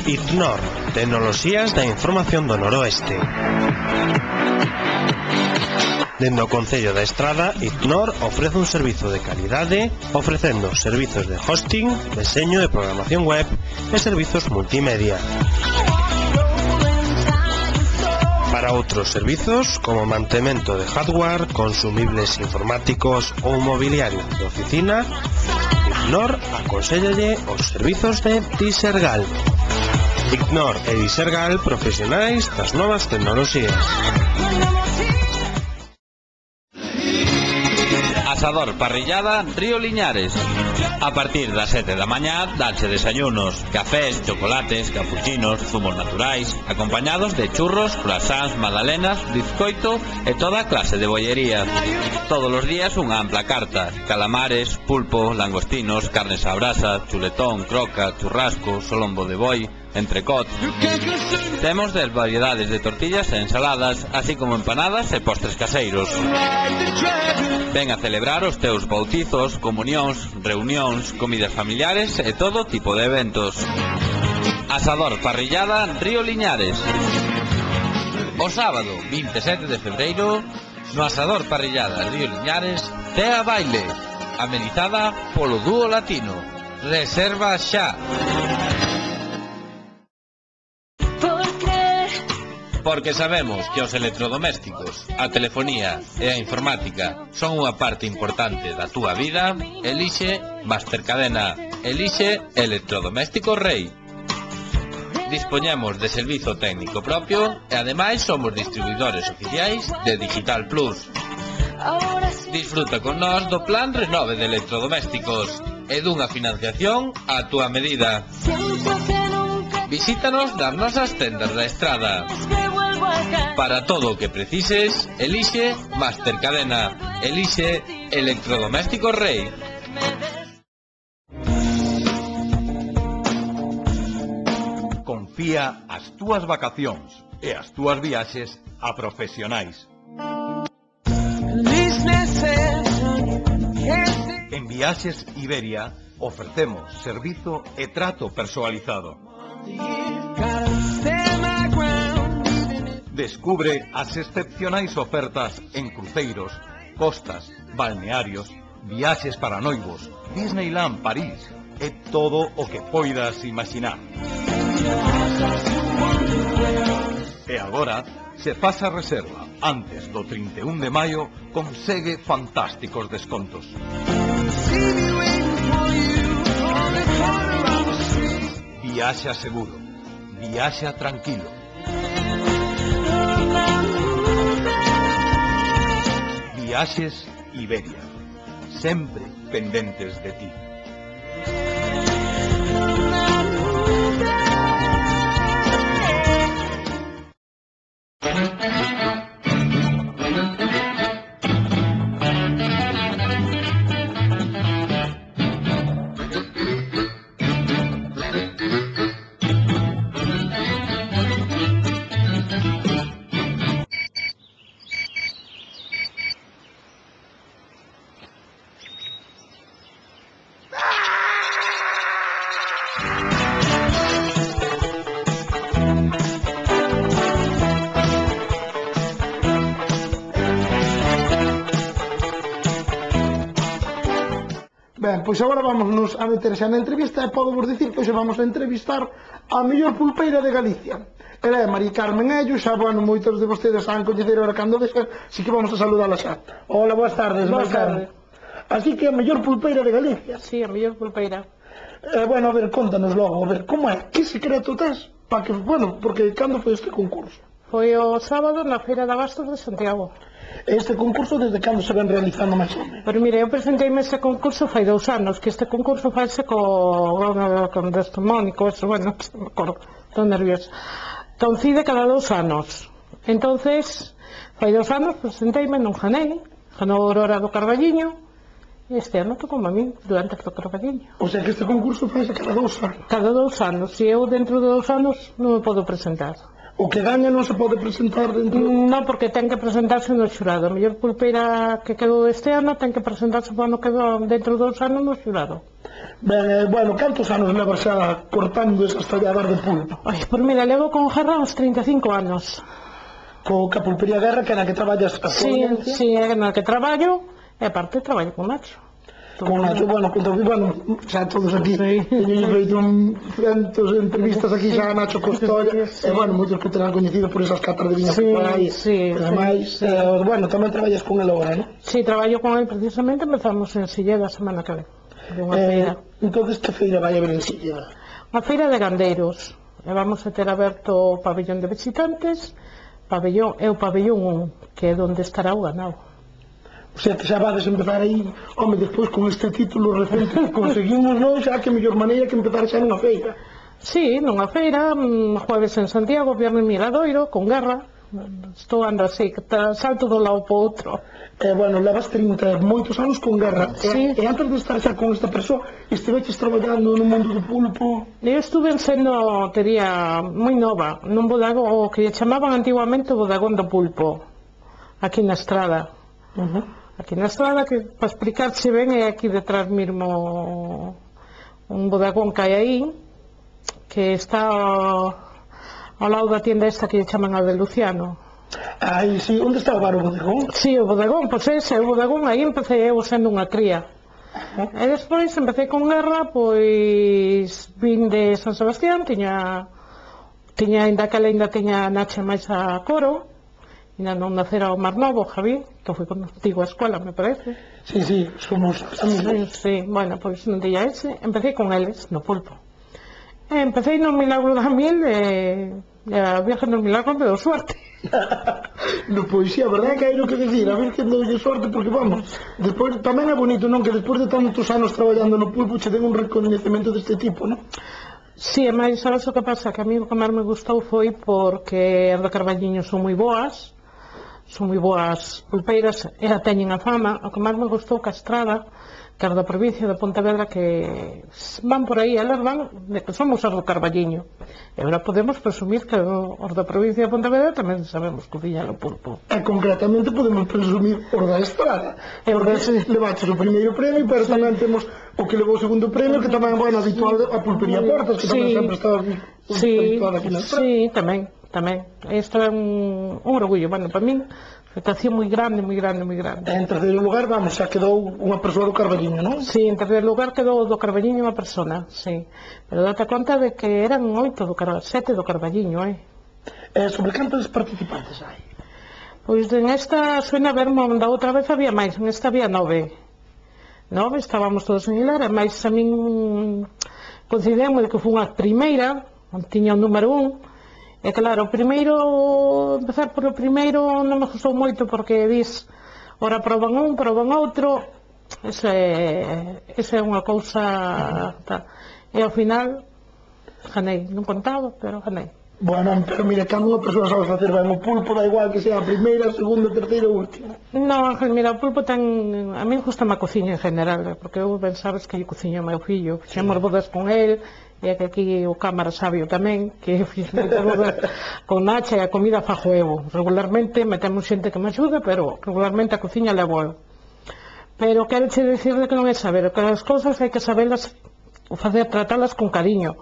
ICNOR, Tecnoloxías da Información do Noroeste. Dende o Concello da Estrada, ICNOR ofrece un servizo de calidade ofrecendo servizos de hosting, deseño e programación web e servizos multimedia. Para outros servizos, como mantemento de hardware, consumibles informáticos ou mobiliario de oficina, ICNOR aconséllalle os servizos de Disergal. ICNOR e Disergal, profesionais das novas tecnoloxías. Asador Parrillada Río Liñares. A partir das 7 da mañá danche desayunos, cafés, chocolates, capuchinos, zumos naturais, acompañados de churros, croissants, magdalenas, bizcoito e toda clase de bollería. Todos os días unha ampla carta: calamares, pulpo, langostinos, carnes á brasa, chuletón, croca, churrasco, solombo de boi, entrecot. Temos 10 variedades de tortillas e ensaladas, así como empanadas e postres caseiros. Ven a celebrar os teus bautizos, comunións, reunións, comidas familiares e todo tipo de eventos. Asador Parrillada Río Liñares. O sábado 27 de febreiro, no Asador Parrillada Río Liñares, tea baile, amenizada polo dúo latino. Reserva xa. Porque sabemos que os electrodomésticos, a telefonía e a informática son unha parte importante da túa vida, elixe Mastercadena, elixe Electrodomésticos Rei. Dispoñemos de servizo técnico propio e ademais somos distribuidores oficiais de Digital Plus. Disfruta con nós do plan renove de electrodomésticos e dunha financiación á túa medida. Visítanos nas nosas tendas da Estrada. Para todo o que precises, elixe Mastercadena, elixe Electrodomésticos Rei. Confía as túas vacacións e as túas viaxes a profesionais. En Viaxes Iberia ofrecemos servizo e trato personalizado. Descubre as excepcionais ofertas en cruceiros, costas, balnearios, viaxes para noivos, Disneyland París e todo o que poidas imaginar. E agora, se faz a reserva antes do 31 de maio, consegue fantásticos descontos. Viaxa seguro, viaxa tranquilo. Viaxes Iberia, sempre pendentes de ti. Ben, pois agora vámonos a meter xa na entrevista e podo vos dicir que hoxe vamos a entrevistar a mellor pulpeira de Galicia. Ela é Mari Carmen Ello, xa, bueno, moitos de vostedes van coñecer ahora cando vexan, así que vamos a saludala xa. Hola, boas tardes, Mari Carmen. Así que a mellor pulpeira de Galicia. Sí, a mellor pulpeira. Bueno, a ver, contanos logo, a ver, como é? Que secreto tes? Pa que, bueno, porque cando foi este concurso? Foi o sábado na Feira de Abastos de Santiago. Este concurso desde cando se ven realizando máis ou menos? Pero mire, eu presenteime este concurso fai 2 anos, que este concurso faise con destomónico, eso, bueno, non me acordo, estou nerviosa. Coincide cada 2 anos. Entonces, fai 2 anos presenteime, non ganei, ganou Aurora do Carballiño, e este ano tocou a min, durante do Carballiño. O sea que este concurso faise cada 2 anos? Cada 2 anos, e eu dentro de 2 anos non me podo presentar. O que gaña non se pode presentar dentro... Non, porque ten que presentarse no xurado. A mellor pulpeira que quedou este ano ten que presentarse para ano que dentro de 2 anos no xurado. Ben, bueno, cantos anos levas xa cortando esas talladas de pulpo? Ai, pois mira, levo con Gerra uns 35 anos. Ca pulpería Guerra, que é na que traballas a Sí, é na que traballo, e aparte traballo con Nacho. Con Nacho, bueno, xa todos aquí teñen feito centos de entrevistas aquí xa a Nacho Costolla, e bueno, moitos que terán coñecido por esas catas de viña que fai, e demais, bueno, tamén traballas con el agora, non? Sí, traballo con el precisamente, empezamos en Silleda a semana que ven, de unha feira. Entonces, que feira vai haber en Silleda? Unha feira de gandeiros, e vamos a ter aberto o pabellón de visitantes, o pabellón 1, que é onde estará o ganado. O sea, que xa vades empezar aí, home, despois con este título recente que conseguimos, non? Xa que mellor maneira que empezar xa nunha feira. Sí, nunha feira, jueves en Santiago, viernes en Miradoiro, con Guerra. Estou ando así, salto dun lado para outro. Bueno, levas 30 moitos anos con Guerra. Sí. E antes de estar xa con esta persoa, estiveches traballando no mundo do pulpo? Eu estuve sendo, tería, moi nova, nun bodagón, o que chamaban antiguamente o bodagón do pulpo, aquí na Estrada. Aquí na Estrada, que para explicarse ben, é aquí detrás mesmo un bodagón que hai aí, que está ao lado da tienda esta que chaman a de Luciano. Ai, sí, onde está o bar o bodagón? Sí, o bodagón, pois ese, o bodagón, aí empecé eu sendo unha cría. E despois empecé con Guerra, pois vin de San Sebastián, tiña ainda que ainda tiña Nacha máis a coro, ainda non nacera o Mar Novo, Javi, que foi contigo a escola, me parece. Sí, somos amigos. Sí, bueno, pois non tiña ese, empecé con eles, no pulpo. Empecé no Milagro da Miel, e a Virgen do Milagro me deu suerte. No, pois sí, a verdade é que hai no que decir, a Virgen deu suerte, porque vamos, despois tamén é bonito, non, que despois de tantos anos traballando no pulpo che den un reconhecemento deste tipo, non? Sí, e máis, sabes o que pasa? Que a mí o que máis me gustou foi porque as do Carballiño son moi boas pulpeiras, e a teñen a fama. O que máis me gustou que a Estrada, que as da provincia de Pontevedra, que van por aí, elas van de que somos as do Carballiño, e agora podemos presumir que os da provincia de Pontevedra tamén sabemos cociñar o pulpo. E concretamente podemos presumir os da Estrada, porque levaches o primeiro premio, pero tamén temos o que levou o segundo premio, que tamén é habitual a pulpería Portas, que tamén sempre está habituada aquí na Estrada. Sí, tamén. Isto é un orgullo, bueno, para min expectación moi grande. En terceiro lugar, vamos, xa quedou unha persoa do Carballiño, non? Sí, en terceiro lugar quedou do Carballiño unha persona, sí. Pero date conta de que eran 7 do Carballiño, Sobre cantos participantes hai? Pois en esta suena ver, da outra vez había máis, en esta había 9, estábamos todos en hilar, e máis a min consideramos que foi unha primeira, tiña o número 1, e claro, empezar por o primeiro non me gustou moito, porque dis, ora proban un, proban outro, esa é unha cousa, e ao final ganei, non contaba, pero ganei. Bueno, pero mira, cando unha persoa sabe facer ben o pulpo, da igual que sea a primeira, a segunda, a terceira ou última. Non, Ángel, mira, o pulpo ten... A mí gusta a cociña en general, porque eu ben sabes que lle cociño ao meu fillo, fixemos bodas con el, e que aquí o cámara sabio tamén, que fixe moitas bodas con Nacha, e a comida fajo eu. Regularmente metemos xente que me axuda, pero regularmente a cociña levo eu. Pero quero che dicirle que non é saber, que as cousas hai que saberlas, tratalas con cariño,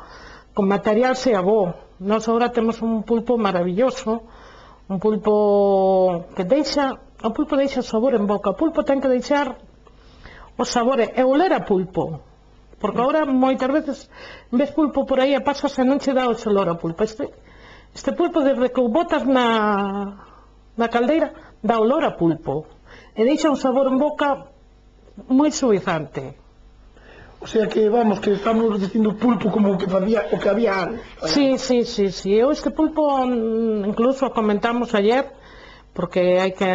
con material sea bo. Nós agora temos un pulpo maravilloso, un pulpo que deixa sabor en boca. O pulpo ten que deixar o sabor e oler a pulpo, porque agora moitas veces ves pulpo por aí e pasas e non che dá o olor a pulpo. Este pulpo, desde que o botas na caldeira, dá olor a pulpo e deixa un sabor en boca moi suavizante. O sea que, vamos, que estamos dicindo pulpo como o que había antes. Sí. Eu este pulpo, incluso comentamos ayer, porque hai que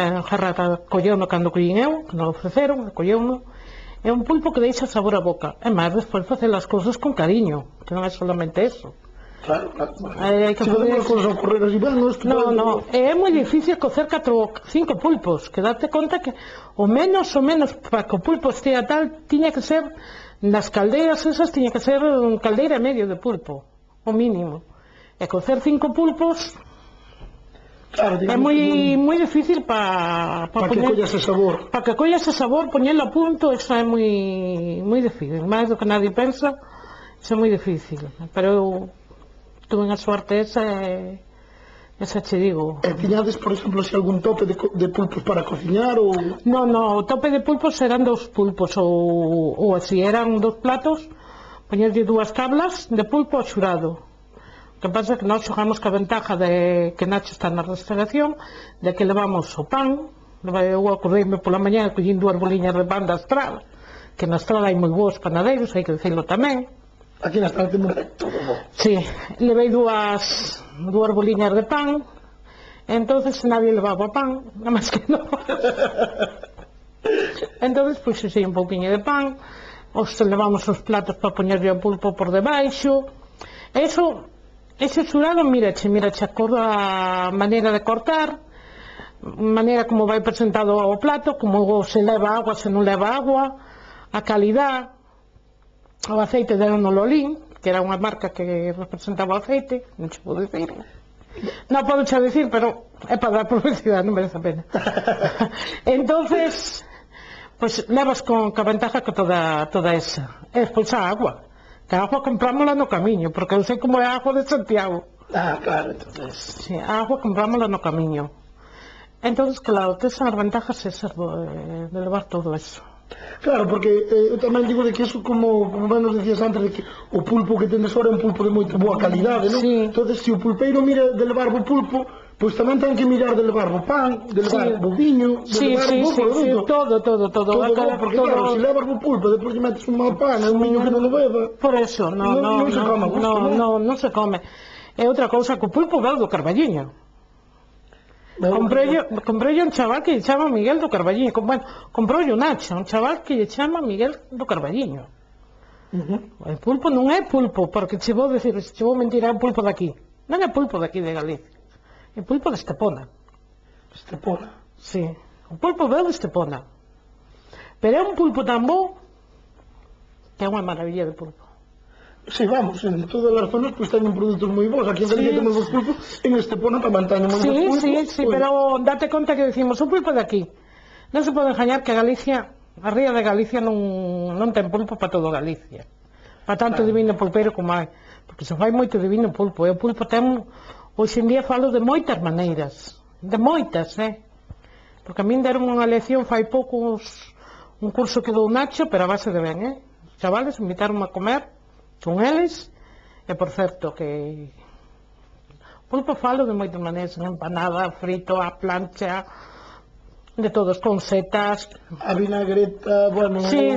colleuno cando collín eu, que non ofreceron, colleuno. É un pulpo que deixa sabor a boca. É máis, despois facer as cousas con cariño, que non é solamente eso. Claro. Hai que facer... correr así, non, é moi difícil cocer 4 ou 5 pulpos, que date conta que o menos para que o pulpo estea tal, tiña que ser, nas caldeiras esas, tiña que ser caldeira e medio de pulpo, o mínimo. E cocer 5 pulpos Claro, É digamos moi difícil para que colla ese sabor. Para que colla ese sabor, poñelo a punto, eso é moi difícil. Máis do que nadie pensa, isso é moi difícil. Pero eu tuve a sorte esa che digo. E tiñades, por exemplo, se algún tope de pulpos para cociñar ou... Non, o tope de pulpos eran 2 pulpos ou así, eran 2 platos, poñerlle 2 tablas de pulpo ao xurado. O que pasa é que nós xogamos ca ventaja de que Nacho está na restauración, de que levamos o pan, eu acordeime pola mañá e collín 2 boliñas de pan da Estrada, que na Estrada hai moi bons panadeiros, hai que dicirlo tamén. Aquí na Estrada temos todo bo. Sí, levei 2 boliñas de pan, entonces nadie levaba pan, nada máis que non. Entonces, pois, sí, un pouquiño de pan, levamos os platos para poñerlle o pulpo por debaixo. Ese xurado, mirache a maneira de cortar, maneira como vai presentado o plato, como se leva agua, se non leva agua, a calidad, o aceite de Lolín, que era unha marca que representaba o aceite, non che podo dicir. Non podo che dicir, pero é para dar publicidade, non merece a pena. Entonces, pois levas con a ventaja que toda esa. E despois a agua. Que a agua comprámola no camiño, porque eu sei como é a agua de Santiago. Ah, claro, entonces... Sí, a agua comprámola no camiño. Entonces, claro, tes as ventajas esas de levar todo eso. Claro, porque eu tamén digo de que eso, como ben nos decías antes, de que o pulpo que tendes ahora é un pulpo de moita boa calidade, non? Sí. Entonces, se o pulpeiro mira de levar o pulpo, pois tamén ten que mirar de levar o pan, de levar o viño, de levar o produto. Todo. Todo bo, porque claro, se levas o pulpo, depois lle metes un mal pan, e un viño que non o beba... Por eso, non se come a gusto, non se come. É outra cousa que o pulpo veu do Carballiño. Comprei un chaval que lle chama Miguel do Carballiño. Bueno, comprou un Nacho, un chaval que lle chama Miguel do Carballiño. O pulpo non é pulpo, porque che vou decir, che vou mentir, é un pulpo daqui. Non é pulpo daqui de Galicia. É pulpo de Estepona. Estepona? Sí, o pulpo veu de Estepona. Pero é un pulpo tan bo que é unha maravilla de pulpo. Sí, vamos, en todas as zonas pues teñen produtos moi bons. Aquí en Galicia temos os pulpos, en Estepona tamén teñen moi bons pulpos. Sí, pero date conta que decimos, o pulpo de aquí. Non se pode engañar que Galicia, a ría de Galicia non ten pulpo para todo Galicia. Para tanto divino pulpeiro como hai. Porque se fai moito divino pulpo. E o pulpo ten, hoxe en día falo de moitas maneiras. De moitas, Porque a min deron unha lección fai pouco un curso que dou Nacho, pero a base de ben, Os chavales invitaron a comer con eles, e por certo que pulpo falo de moitas maneiras, empanada, frito, a plancha, de todos, con setas, a vinagreta, bueno... Sí,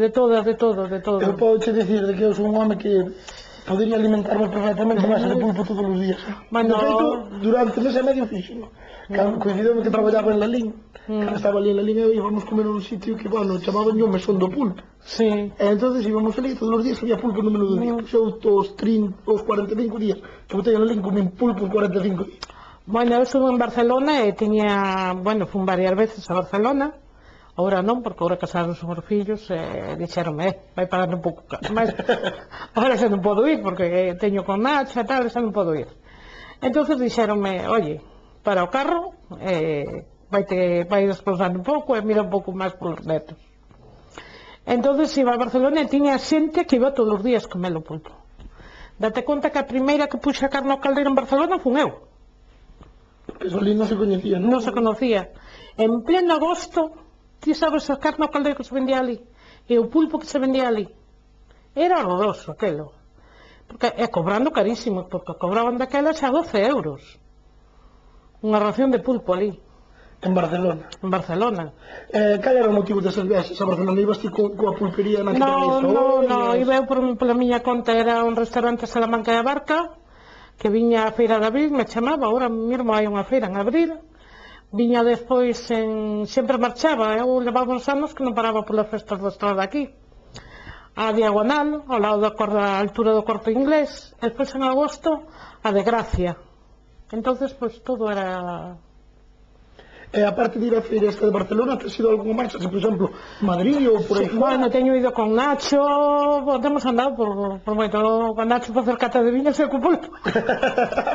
de todo. Eu podo che dicir de que eu sou un home que podería alimentarme perfectamente máis de pulpo todos os días. Bueno, de feito, durante mes e medio fixo. Coincideu que traballaba en Lalín, cando estaba ali en Lalín e íbamos comer un sitio que, bueno, chamaban o mesón do pulpo. Sí. E entonces íbamos ali todos os días, había pulpo no menú do día. Xo os 45 días que botei en Lalín comín pulpo os 45 días. Bueno, eu estuve en Barcelona e tiña, fun varias veces a Barcelona, agora non, porque agora casaron os meus fillos e dixeronme, vai parar un pouco, mas agora xa non podo ir, porque teño con Nacha e tal, xa non podo ir. Entonces dixeronme, oye, para o carro, vai desplazar un pouco e mira un pouco máis polos netos. Entonces iba a Barcelona e tiña xente que iba todos os días comer o pulpo. Date conta que a primeira que puxe a carne ao caldeiro en Barcelona fun eu. Porque eso ali non se coñecía, non? Non se conocía. En pleno agosto, ti sabes a carne ao caldeiro que se vendía ali e o pulpo que se vendía ali. Era horroroso aquelo. Porque, cobrando carísimo, porque cobraban daquela xa 12 euros. Unha ración de pulpo ali. En Barcelona? En Barcelona. Cal era o motivo desas viaxes a Barcelona? Ibas ti coa pulpería na que No, iba eu pola miña conta, era un restaurante Salamanca de Barca, que viña a feira de abril, me chamaba, ahora mesmo hai unha feira en abril, viña despois sempre marchaba, eu levaba uns anos que non paraba polas festas da Estrada aquí, a Diagonal, ao lado da altura do Corte Inglés, e despois en agosto a de Gracia. Entonces, pois todo era... E aparte de ir a feira esta de Barcelona, te has ido a alguna marcha, por exemplo, Madrid ou por aí fora? Bueno, teño ido con Nacho, bueno, temos andado por moito, con Nacho para hacer cata de viñas e co pulpo.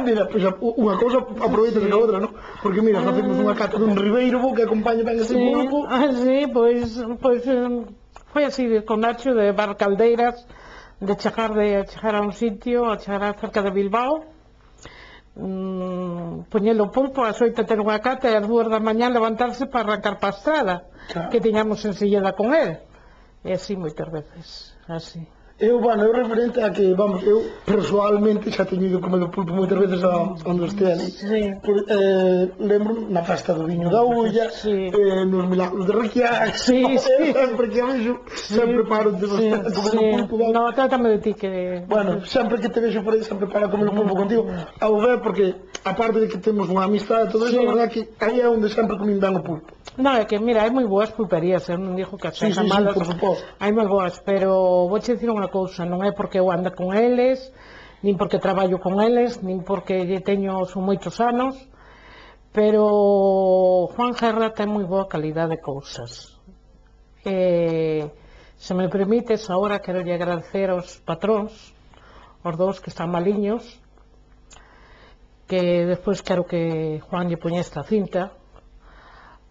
Mira, pois unha cousa aproveita de outra, non? Porque mira, facemos unha cata dun Ribeiro Bo que acompaña ben ese pulpo. Sí, pois foi así con Nacho de bar caldeiras, de chegar a un sitio, a chegar cerca de Bilbao, poñelo o pulpo, ás 8 ter unha cata e ás 2 da mañá levantarse para arrancar para a estrada, que tiñamos ensillada con él. E así moitas veces, así. Eu referente a que, vamos, eu persoalmente xa teño ido comer o pulpo moitas veces onde este ali. Sí. Lembro na festa do viño da Ulla, nos milagros de Requiac, sempre que a vexo, sempre paro de comer o pulpo. No, trátame de ti que... Bueno, sempre que te vexo por aí, sempre paro a comer o pulpo contigo, ao ver, porque, aparte de que temos unha amistade e todo iso, a verdade que aí é onde sempre comín ben o pulpo. No, é que, mira, hai moi boas pulperías, eu non digo que as malas, por suposto. hai moi boas, pero vou che dicir unha cousa, non é porque eu ando con eles, nin porque traballo con eles, nin porque son moitos anos, pero Juan Gerra ten moi boa calidade de cousas. Se me permites, agora quero lle agradecer aos patróns, os dous que están maliños, que despois quero que Juan lle poña esta cinta,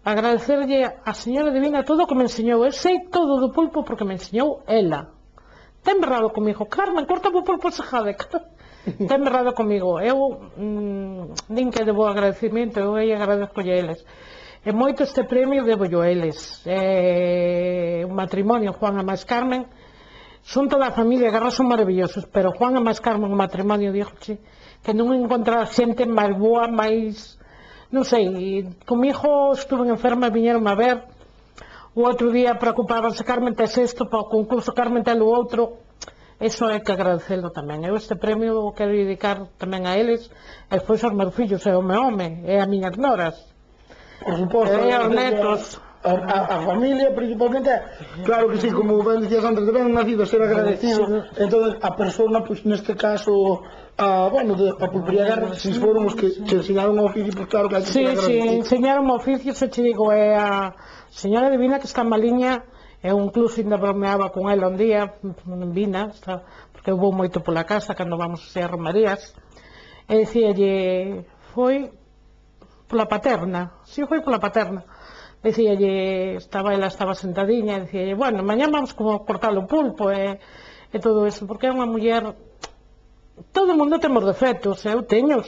agradecerlle a señora Divina todo o que me enseñou. Eu sei todo do pulpo porque me enseñou ela. Ten berrado comigo, Carmen, corta o pulpo sejade. Ten berrado comigo. Eu din que debo agradecimiento, eu agradezco a eles. E moito este premio debo a eles. Un matrimonio, Juan e máis Carmen, son toda a familia, Garra son maravillosos, pero Juan e máis Carmen, o matrimonio, dígoche que non encontrar xente máis boa, máis... Non sei, comigo estuve enferma e viñeron a ver. O outro día preocupábanse, Carmen tes isto, para o concurso Carmen tes o outro. Eso hai que agradecelo tamén. Eu este premio o quero dedicar tamén a eles, e despois aos meus fillos, e ao meu home, e a miñas noras. Por suposto. E aos netos. A familia, principalmente, claro que sí, como ben dicías antes, de ben nacido ser agradecido. Entón, a persona, pois, neste caso, a pulpería Garra, se foron os que enseñaron o oficio, pois claro que hai que ser agradecido. Sí, enseñaron o oficio, se che digo, é a señora Divina que está en Maliña, eu incluso ainda bromeaba con ela un día, vina, porque eu vou moito pola casa cando vamos a romarías, e dicíalle, foi pola paterna, si foi pola paterna, dicíalle, ela estaba sentadiña, e dicíalle, bueno, mañá vamos como cortar o pulpo e todo eso, porque é unha muller, todo o mundo temos defectos, eu teño,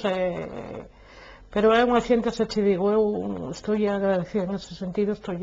pero é unha xente, se che digo, eu estou agradecida nese sentido, estou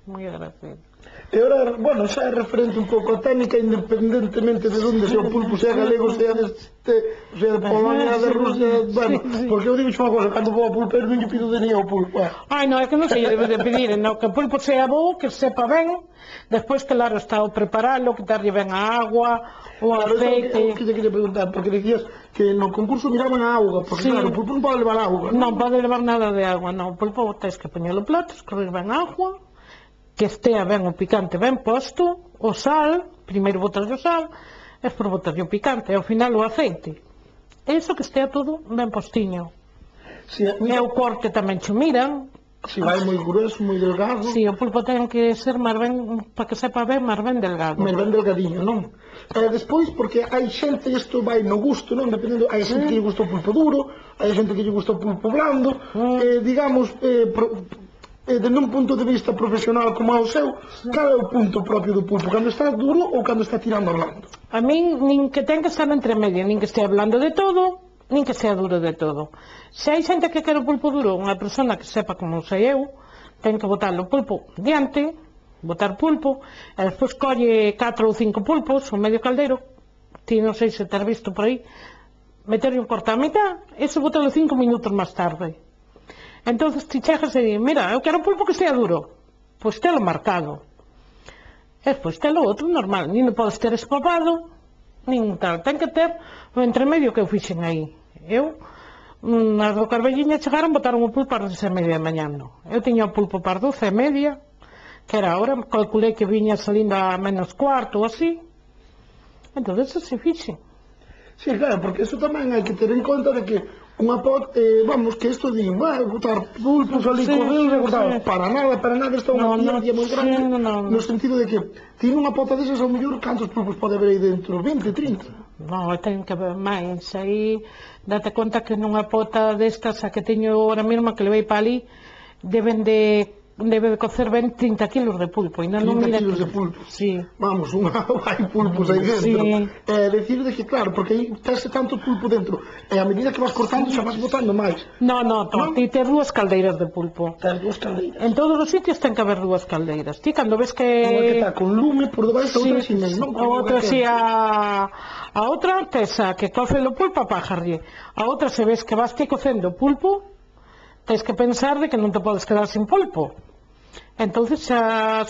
moi agradecida. E ora, bueno, xa é referente un pouco a técnica, independentemente de onde sea o pulpo, sea galego, sea de Polonia, de Rusia, bueno, porque eu digo unha cosa, cando vou a pulpeiro non lle pido de ni ao pulpo. Ai, non, é que non sei, debe de pedir, no, que o pulpo sea bo, que sepa ben, despois, claro, está o preparalo, quitarlle ben a agua, o aceite. Que te quería preguntar, porque dicías que no concurso miraban a auga, porque claro, o pulpo non pode levar auga. Non pode levar nada de agua, non, o pulpo tens que poñelo plato, escorrer ben agua, que estea ben o picante ben posto, o sal, primeiro botas o sal, e despois botas o picante, e ao final o aceite. Eso que estea todo ben postiño. E o corte tamén cho miran. Si vai moi grueso, moi delgado. Si, o pulpo ten que ser máis ben, para que sepa ben, máis ben delgado. Máis ben delgadiño, non? Despois, porque hai xente, isto vai no gusto, non? Dependendo, hai xente que lle gusta o pulpo duro, hai xente que lle gusta o pulpo blando, digamos, desde un punto de vista profesional como é o seu, cal é o punto propio do pulpo? Cando está duro ou cando está tirando a blando? A min, nin que ten que estar entre medio, nin que estea blando de todo, nin que sea duro de todo. Se hai xente que quere o pulpo duro, unha persona que sepa como sei eu, ten que botar o pulpo diante, botar pulpo, e despois colle 4 ou 5 pulpos, o medio caldeiro, ti non sei se ter visto por aí, meterle un corta a mitad, e se botalo 5 minutos máis tarde. Entonces ti chegas e di, mira, eu quero un pulpo que sea duro, pois telo marcado. E despois telo outro normal, nin podes ter espapado, nin tal, ten que ter o entremedio que eu fixen aí. Eu, as do Carballiña chegaron, botaron o pulpo ás 10:30 da mañá, non. Eu tiña o pulpo para 12:30, que era a hora, calculei que viña salindo a menos cuarto ou así, entonces así fixen. Sí, claro, porque eso tamén hai que ter en conta de que Unha pot, vamos, que isto din, botar pulpos ali Sí, con Deus, sí. para nada, isto é unha ciencia moi grande, no sentido de que tiene unha pota desas, ao mellor, cantos pulpos pode haber aí dentro? 20, 30? Non, ten que ver máis, aí date conta que nunha pota destas a que teño ahora mesmo que levei para ali debe de cocer ben 30 kilos de pulpo, ainda non 30 mira kilos que... de pulpos. Sí. Vamos, hai pulpos aí dentro. Sí. Decir de que, claro, porque aí tese tanto pulpo dentro, e a medida que vas cortando xa vas botando máis. Non, ti tes dúas caldeiras de pulpo. Tens dúas caldeiras. En todos os sitios ten que haber dúas caldeiras. Ti cando ves Unha que que... está con lume por debaixo, outra sin el, non? A outra si a outra tes a que coce o pulpo a pájarlle. A outra se ves que vas ti cocendo pulpo, tens que pensar de que non te podes quedar sin pulpo. Entonces,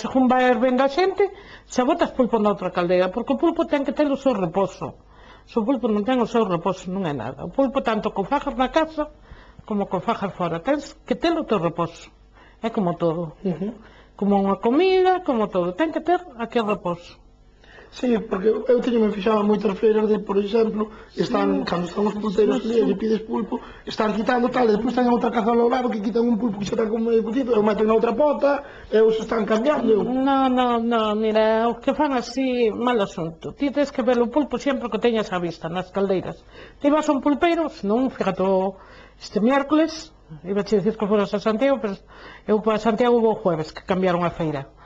según vai vendo a xente, xa botas pulpo na outra caldeira, porque o pulpo ten que ter o seu reposo. Se o pulpo non ten o seu reposo, non é nada. O pulpo, tanto con fajas na casa, como con fajas fora, tens que ter o teu reposo. É como todo. Como unha comida, como todo. Ten que ter aquel reposo. Sí, porque eu teño me fixado moitas feiras de, por exemplo, cando están os pulpeiros ali, e pides pulpo, están quitando tal, e depois teñen outra cazola ao lado que quitan un pulpo que xa está como medio puntito, e o meten na outra pota, e os están cambiando. Non, mira, o que fan así, mal asunto. Ti tens que ver o pulpo sempre que teñas á vista, nas caldeiras. Ti vas a un pulpeiro, non, fíjate, este miércoles, iba a dicir que foras a Santiago, pero eu para Santiago vou jueves, que cambiaron a feira.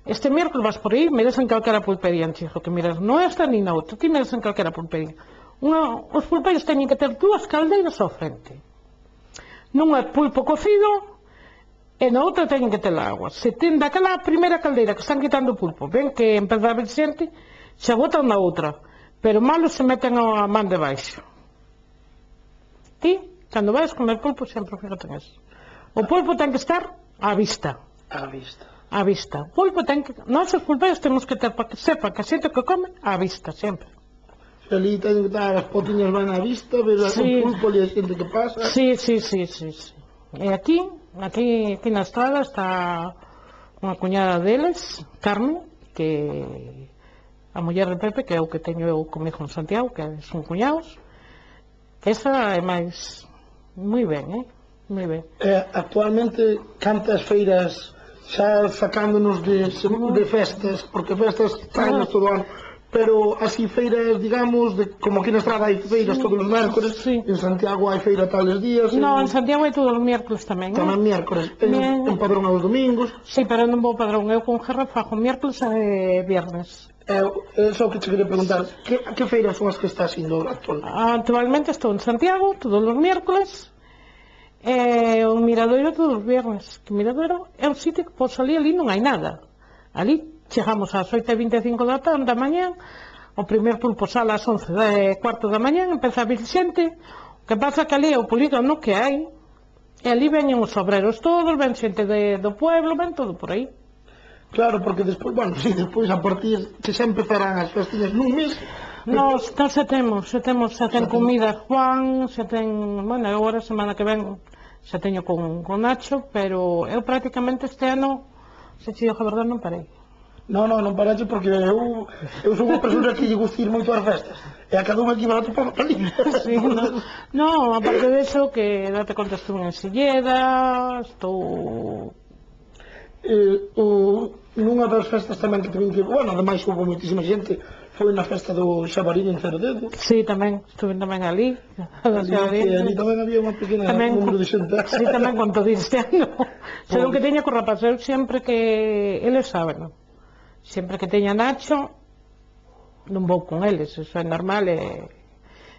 Este miércoles vas por aí, miras en calquera pulpería, chico, que miras, non esta ni na outra, ti miras en calquera pulpería. Os pulpeiros teñen que ter dúas caldeiras ao frente. Nunha pulpo cocido, e na outra teñen que ter agua. Se ten daquela primeira caldeira que están quitando o pulpo, ven que empeza a ver xente, xa botan na outra, pero malos se meten a man de baixo. Ti, cando vais comer pulpo, sempre fíjate en eso. O pulpo ten que estar á vista. Á vista. Á vista. O pulpo ten que... Nós os pulpeiros temos que ter, para que sepa que a xente que come, á vista, sempre. Ali teñen que estar as potiñas van á vista, ver o pulpo ali a xente que pasa. Sí. E aquí na estrada está unha cuñada deles, Carmen, que a muller de Pepe, que é o que teño eu comigo en Santiago, que son cuñados. Esa é máis... moi ben, moi ben. Actualmente, cantas feiras xa sacándonos de festas, porque festas traenos todo o ano, pero así feiras, digamos, como aquí na estrada hai feiras todos os mércores, en Santiago hai feira tales días. Non, en Santiago hai todos os miércoles tamén. Tamén miércoles, en Padrón aos domingos. Sí, pero non vou Padrón, eu con Gerra fajo miércoles e viernes. Só que te queria preguntar, que feiras son as que estás indo actualmente? Actualmente estou en Santiago todos os miércoles, o Miradoiro todos os viernes. Que Miradoiro é un sitio que pois ali non hai nada. Ali chegamos ás 8:25 da mañá, o primer pulpo sala ás 11:15 da mañá, empeza a vir xente. O que pasa que ali é o polígono que hai, e ali veñen os obreros todos, ven xente do pueblo, ven todo por aí. Claro, porque despois, despois a partir que xa empezarán as festinhas nun mes. Nos xa ten comida Juan, xa ten, bueno, agora a semana que ven xa teño con Nacho, pero eu prácticamente este ano, se che digo a verdade, non parei. Non paraxe porque eu sou unha persona que lle gusta ir moito ás festas, e a cada unha que iba a topar para ali. Sí, non, aparte de eso, que date conta, estou en Silleda, estou... Nunha das festas tamén que tamén que, bueno, ademais houve moitísima xente, foi na festa do Xabarín en Cerededo. Sí, tamén, estuve tamén ali. Ali tamén había unha pequena número de xente. Sí, tamén con todo este ano. Sei o que teña con rapaz, eu sempre que... Eles saben, sempre que teña Nacho, non vou con eles, eso é normal e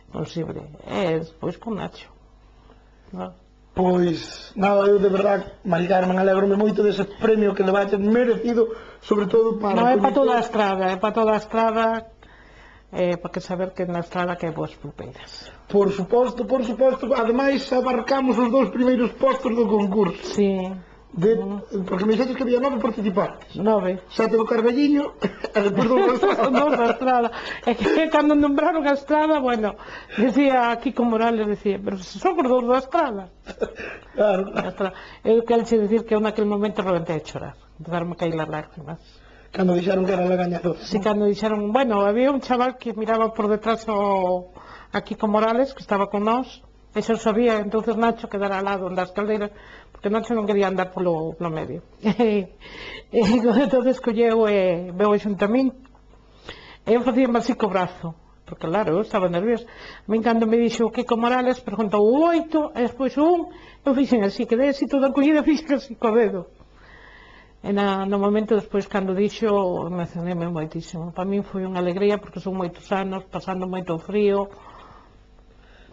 posible. E despois con Nacho. Pois, nada, eu de verdad, Mari Carmen, alégrome moito dese premio que levaste merecido, sobre todo para... Non é para toda a estrada, para que saber que na estrada que hai boas pulpeiras. Por suposto, ademais abarcamos os 2 primeiros postos do concurso. Sí. Porque me dixetes que había 9 participantes. 9. 7 do Carballiño e depois 2 da estrada. 2 da estrada. É que cando nombraron a estrada, bueno, decía Kiko Morales, decía, pero se son os 2 da estrada. Claro. Eu quero dicir que eu naquele momento reventei a chorar, darme cair las lágrimas. Cando dixeron que era la gañadora. Sí, cando dixeron, bueno, había un chaval que miraba por detrás a Kiko Morales, que estaba con nós, Eso sabía, entonces Nacho quedara al lado das caldeiras, porque Nacho non quería andar polo medio. Entonces colleu e veu xunto a min, e eu facía así co brazo, porque claro, eu estaba nerviosa. A min cando me dixo Kiko Morales, preguntou o 8, e despois o 1, eu fixen así, quedei así toda collida, fixen así co dedo. E no momento despois, cando dixo, emocionei-me moitísimo. Para min foi unha alegría, porque son moitos anos, pasando moito frío,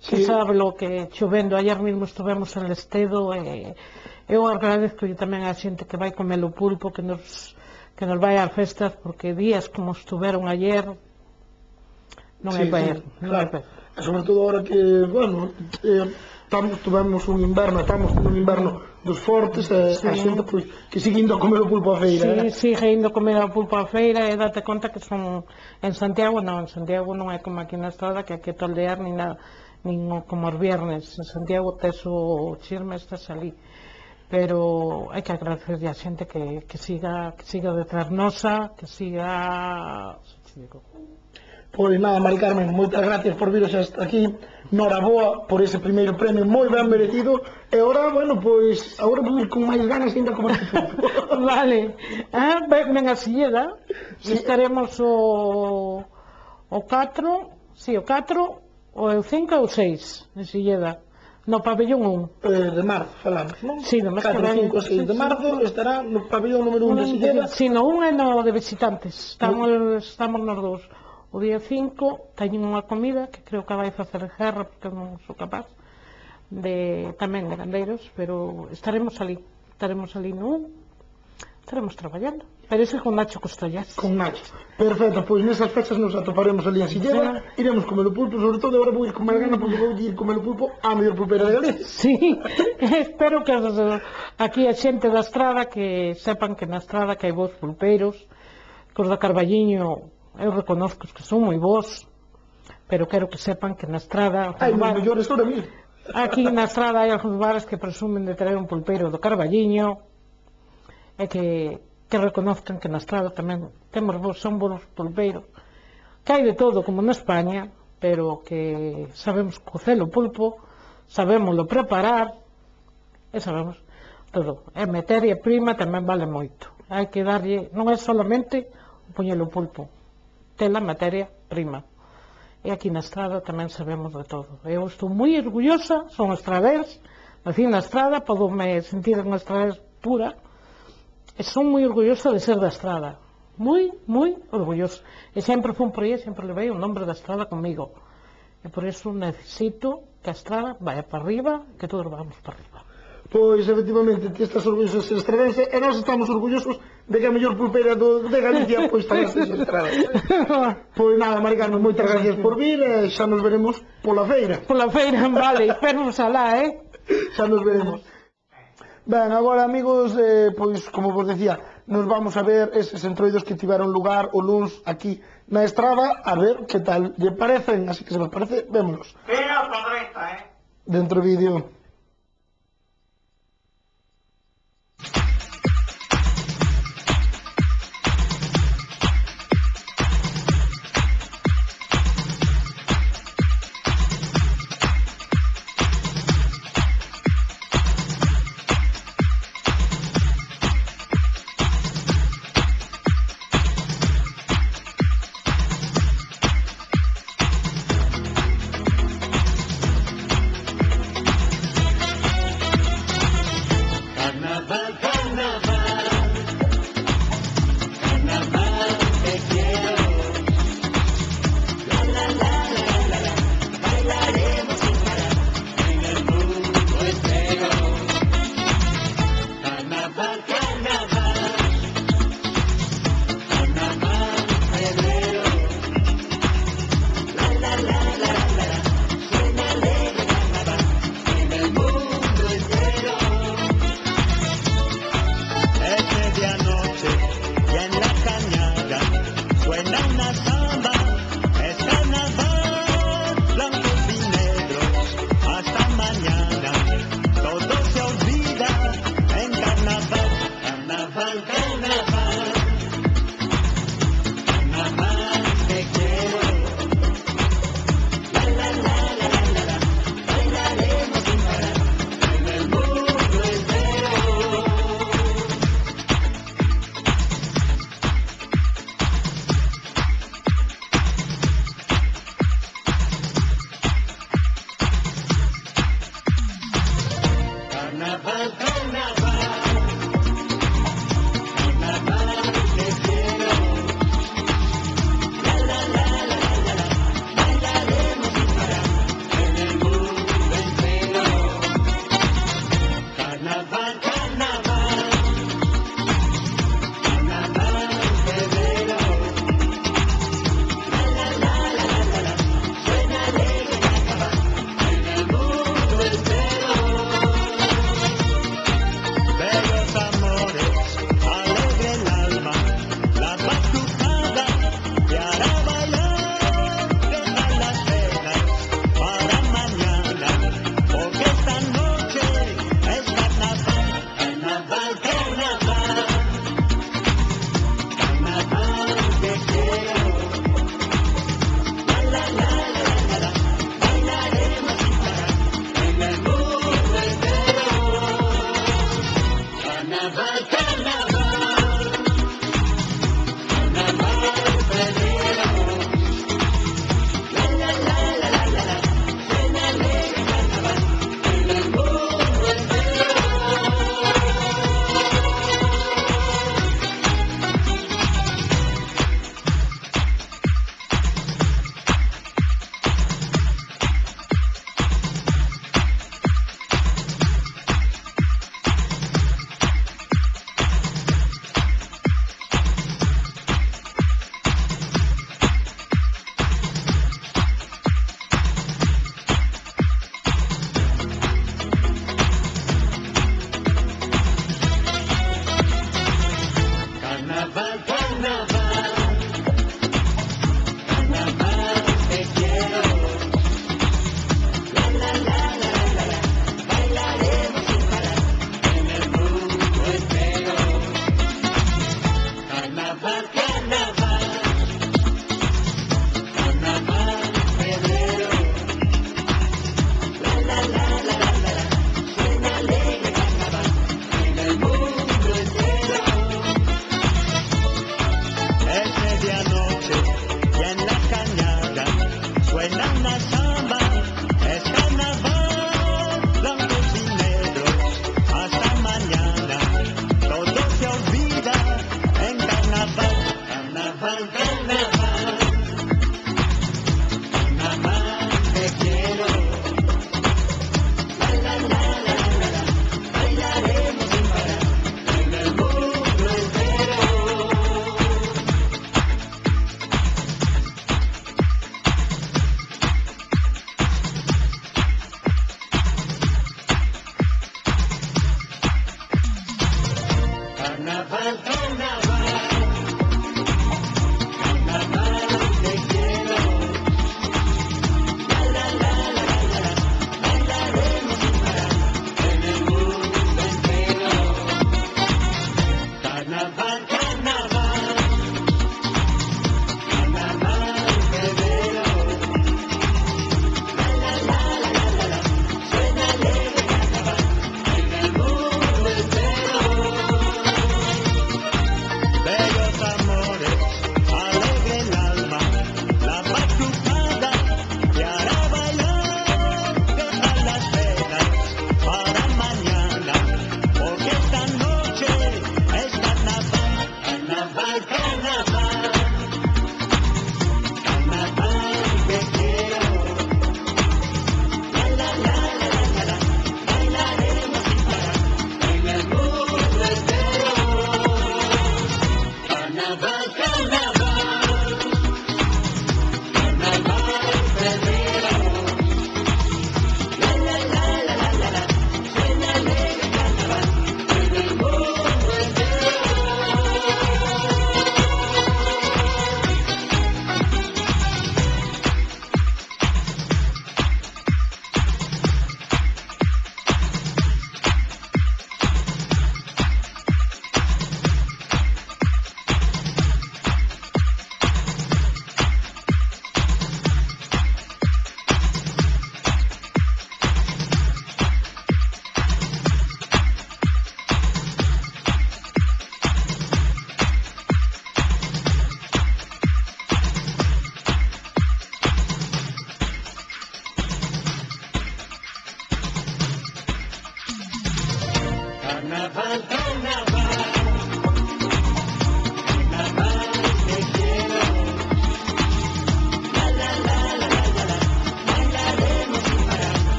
que sabe lo que chovendo. Ayer mesmo estivemos en Lestedo, e eu agradezco tamén a xente que vai comer o pulpo, que nos vai ás festas, porque días como estuveron ayer, non é ver, non é ver. Sobre todo ahora que, bueno, tuvemos un inverno, estamos en un inverno dos fortes, e a xente que sigue indo a comer o pulpo a feira. Sí, sigue indo a comer o pulpo a feira, e date conta que son en Santiago non é como aquí na estrada, que hai que toldear ni nada, nin como os viernes. En Santiago tes o chisme, estás ali, pero hai que agradecerle a xente que siga detrás nosa, que siga. Pois nada, Mari Carmen, moitas gracias por vir hasta aquí, noraboa por ese primeiro premio moi ben merecido, e agora, bueno, pois agora vou ir con máis ganas ainda como este pulpo. Vale, ven a Silleda, estaremos o 4, o 5 ou o 6 en Silleda, no pabellón 1. De marzo, falamos, non? Sí, no mes que 4, 5, 6 de marzo estará no pabellón número 1 de Silleda. Sí, no 1 é no de visitantes, estamos nos dous. O día 5 teñen unha comida que creo que vai facer Guerra, porque non sou capaz, tamén de gandeiros, pero estaremos ali no 1, estaremos traballando. Pero ese con Nacho Costollas. Con Nacho. Perfecto, pois nesas fechas nos atoparemos ali en Silleda, iremos comer o pulpo, sobre todo agora vou ir con máis gana, porque vou ir comer o pulpo á mellor pulpeira de Galicia. Sí, espero que aquí a xente da Estrada que sepan que na Estrada que hai bons pulpeiros, que os da Carballiño eu reconozco que son moi bons, pero quero que sepan que na Estrada hai os mellores ahora mismo. Aquí na Estrada hai algúns bares que presumen de traer un pulpeiro do Carballiño, e que reconozcan que na Estrada tamén son bons pulpeiros, que hai de todo como na España, pero que sabemos cocer o pulpo, sabémoslo preparar, e sabemos todo. E materia prima tamén vale moito, hai que darlle, non é solamente o poñelo pulpo, ten a materia prima. E aquí na Estrada tamén sabemos de todo. Eu estou moi orgullosa, son estradés, nací na Estrada, podo me sentir unha estradés pura, e son moi orgullosa de ser da Estrada. Moi, moi orgullosa. E sempre fun por aí, sempre levei o nombre da Estrada comigo. E por iso necesito que a Estrada vaya para arriba, que todos vamos para arriba. Pois, efectivamente, ti estás orgulloso de ser estradense, e nós estamos orgullosos de que a mellor pulpeira de Galicia pois tamén sexa estradense. Pois nada, Mari Carmen, moitas gracias por vir, e xa nos veremos pola feira. Pola feira, vale, esperamos alá, Xa nos veremos. Ben, agora, amigos, pois, como vos decía, nos vamos a ver eses entroidos que tiveron lugar o luns aquí na Estrada, a ver que tal lle parecen, así que se nos parece, vémonos. Mira, padreta, Dentro vídeo.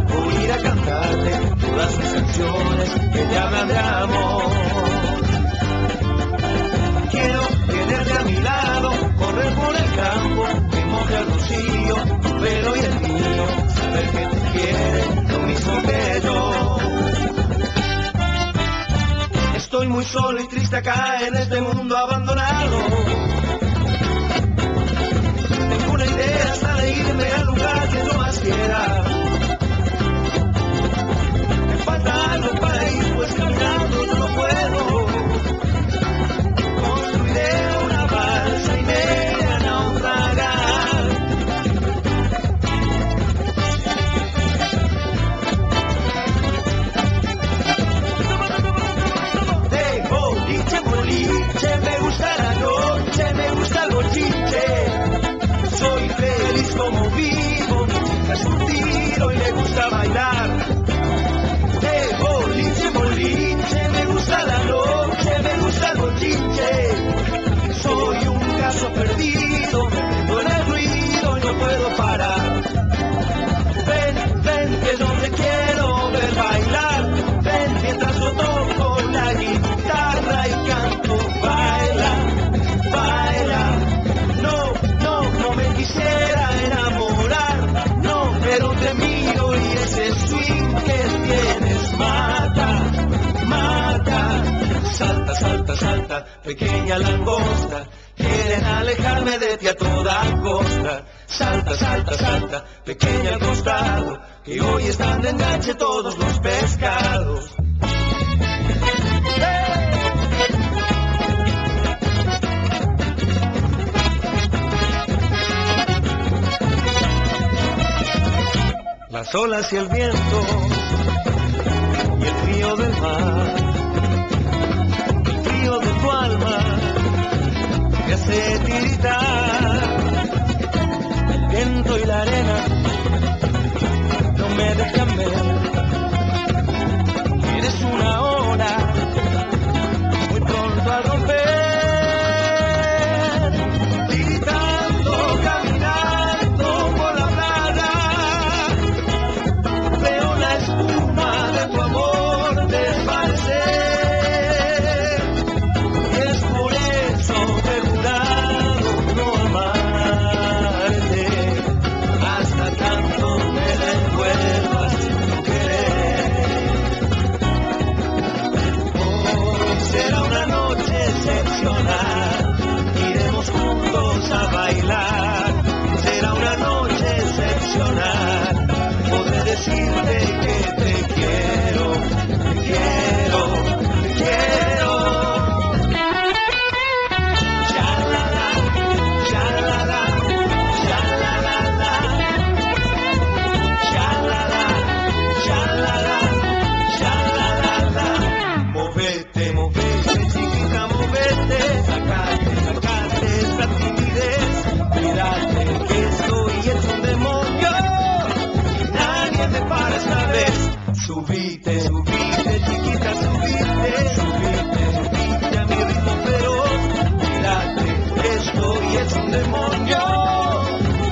Voy a ir a cantarte todas mis canciones que te hablan de amor. Quiero tenerte a mi lado, correr por el campo, que moje el rocío, tu pelo y el mío, saber que tú quieres lo mismo que yo. Estoy muy solo y triste acá en este mundo abandonado. Tengo una idea hasta de irme al lugar que yo más quiera. Me falta algo para ir, pues caminando yo no puedo. Construiré una balsa y me iré a naufragar. De boliche en boliche, me gusta la noche, me gusta el bochinche. Soy feliz como vivo, mi chica es un tiro y le gusta bailar. De boliche en boliche, me gusta la noche, me gusta el bochinche. Soy un caso perdido, me meto en el ruido y no puedo parar. Ven, ven, que yo te quiero ver bailar. Ven, mientras yo toco la guitarra y canto, baila, baila. No me quisiera enamorar, no, pero te miro y ese swing que tienes mata, mata. Salta, salta, salta, pequeña langosta, quieren alejarme de ti a toda costa. Salta, salta, salta, pequeña al costado, que hoy están de enganche todos los pescados. Las olas y el viento y el frío del mar, el frío de tu alma me hace tiritar. El viento y la arena no me dejan ver. Eres una ola muy pronto a romper, tiritando, caminando por la playa. Veo la espuma de tu amor desvanecer, y es por eso que he jurado no amarte, hasta tanto me devuelvas tu querer. Hoy será una noche excepcional, iremos juntos a bailar. Será una noche excepcional, podré decirte que te quiero, te quiero, te quiero. Sha-la-la, sha-la-la, sha-la-la-la. Sha-la-la, sha-la-la, sha-la-la-la. Movete, movete, chiquita, movete. Sacate esta timidez. Cuídate que estoy hecho un demonio. Nadie me para esta vez. Subite, subite, chiquita, subite. Subite, subite a mi ritmo feroz. Mírate, que estoy hecho un demonio.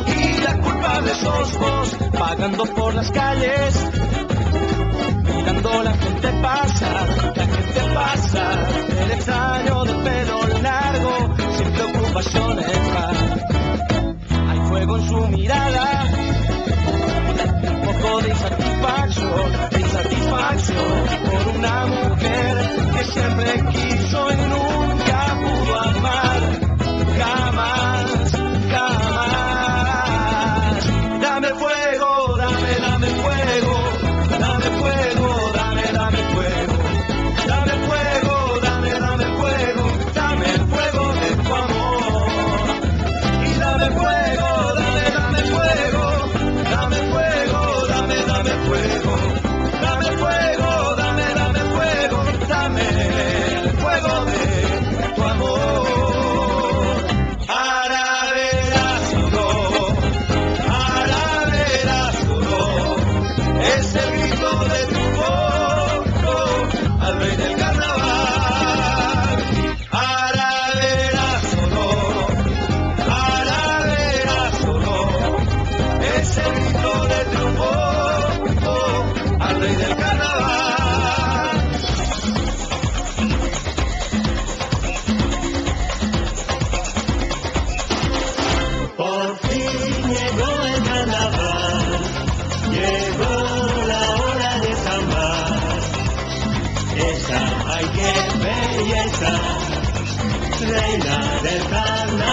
Y la culpable sos vos, vagando por las calles, mirando la gente pasa, el extraño de pelo largo, sin preocupaciones va. Hay fuego en su mirada, un poco de insatisfacción por una mujer que siempre quiso y nunca pudo amar, jamás, jamás. Dame fuego.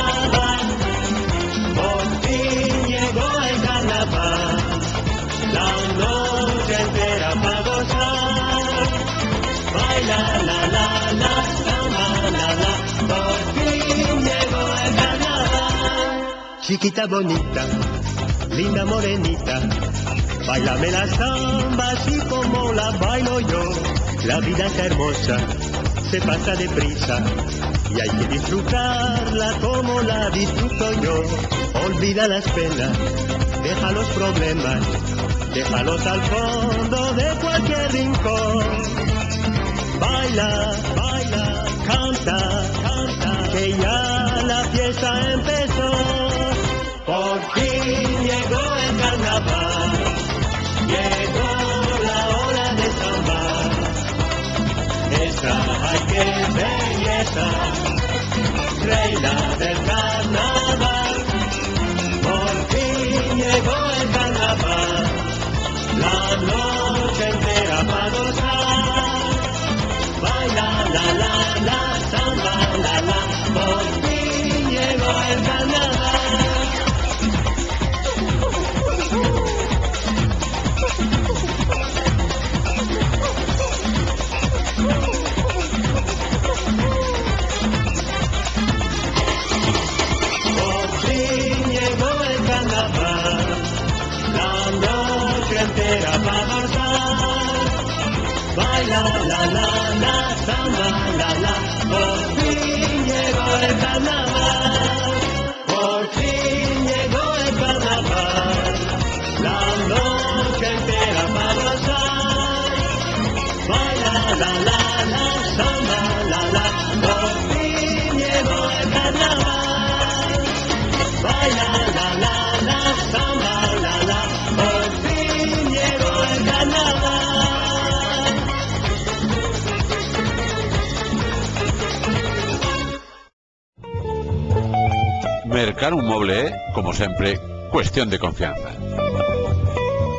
carnaval. Por fin llegó el carnaval, la noche entera para gozar. Baila la la la, samba la la, por fin llegó el carnaval. Chiquita bonita, linda morenita, báilame la samba así como la bailo yo. La vida es hermosa, se pasa deprisa y hay que disfrutarla como la disfruto yo. Olvida las penas, deja los problemas, déjalos al fondo de cualquier rincón. Baila, baila, canta, canta, que ya la fiesta empezó. Por fin llegó el carnaval, llegó la hora de samba. Esa, ay qué belleza, reina del carnaval. Por fin llegó el carnaval, la noche entera para gozar. Baila la la la, samba la la, por fin llegó el carnaval. Entera para gozar. Baila la la la, samba la la, por fin llegó el carnaval. Por fin llegó el carnaval, la noche entera para gozar. Baila la la la, samba la la, por fin llegó el carnaval. Baila la la la, samba la la, por fin llegó el carnaval. Mercar un moble é, como sempre, cuestión de confianza.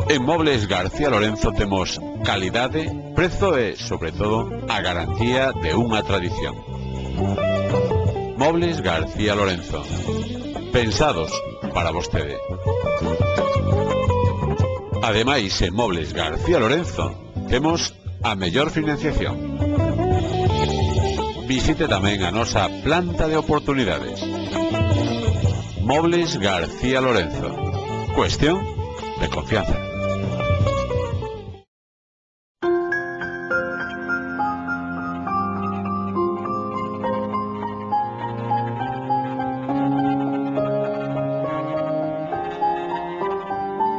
En Mobles García Lorenzo temos calidade, prezo e, sobre todo, a garantía de unha tradición. Mobles García Lorenzo, pensados para vostede. Ademais, en Mobles García Lorenzo temos a mellor financiación. Visite tamén a nosa planta de oportunidades. Mobles García Lorenzo, cuestión de confianza.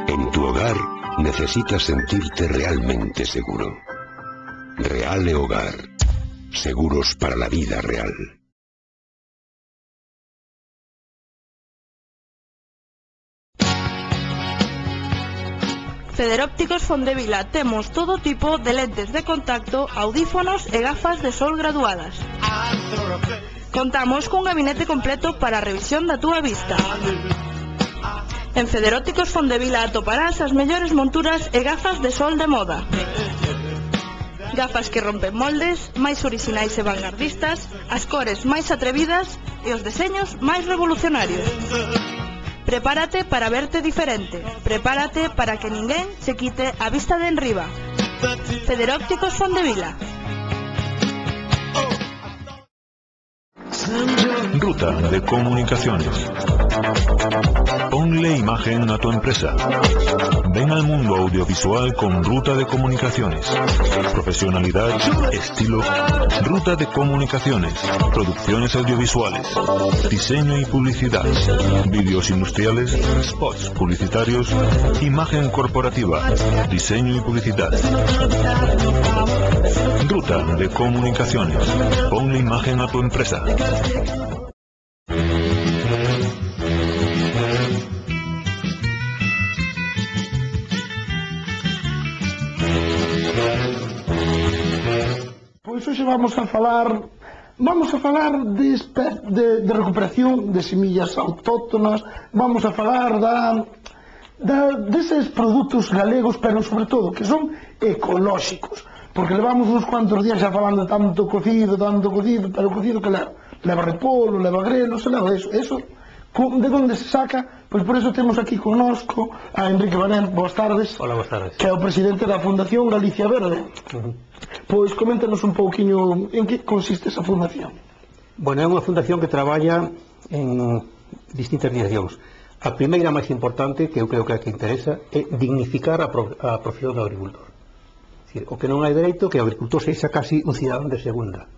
En tu hogar necesitas sentirte realmente seguro. Reale Hogar. Seguros para la vida real. Federópticos Fondevila temos todo tipo de lentes de contacto, audífonos e gafas de sol graduadas. Contamos cun gabinete completo para a revisión da túa vista. En Federópticos Fondevila atoparás as mellores monturas e gafas de sol de moda. Gafas que rompen moldes, máis orixinais e vanguardistas, as cores máis atrevidas e os deseños máis revolucionarios. Prepárate para verte diferente. Prepárate para que ninguén se quite a vista de enriba. Federópticos Fondevila. Ruta de Comunicaciones. Ponle imagen a tu empresa. Ven al mundo audiovisual con Ruta de Comunicaciones. Profesionalidad, estilo. Ruta de Comunicaciones. Producciones audiovisuales. Diseño y publicidad. Vídeos industriales. Spots publicitarios. Imagen corporativa. Diseño y publicidad. Ruta de Comunicaciones. Ponle imagen a tu empresa. Pois hoxe vamos a falar de recuperación de semillas autóctonas, vamos a falar deses produtos galegos, pero sobre todo que son ecolóxicos, porque levamos uns cuantos días xa falando tanto cocido, pero o cocido que leva leva repolo, leva grelo, se leva eso. De onde se saca? Pois por eso temos aquí connosco a Enrique Valente, boas tardes. Hola, boas tardes. Que é o presidente da Fundación Galicia Verde. Pois coméntanos un pouquiño en que consiste esa fundación. Bueno, é unha fundación que traballa en distintas direccións. A primeira máis importante, que eu creo que é a que interesa, é dignificar a profesión do agricultor. É dicir, o que non hai dereito que o agricultor sexa casi un cidadán de segunda,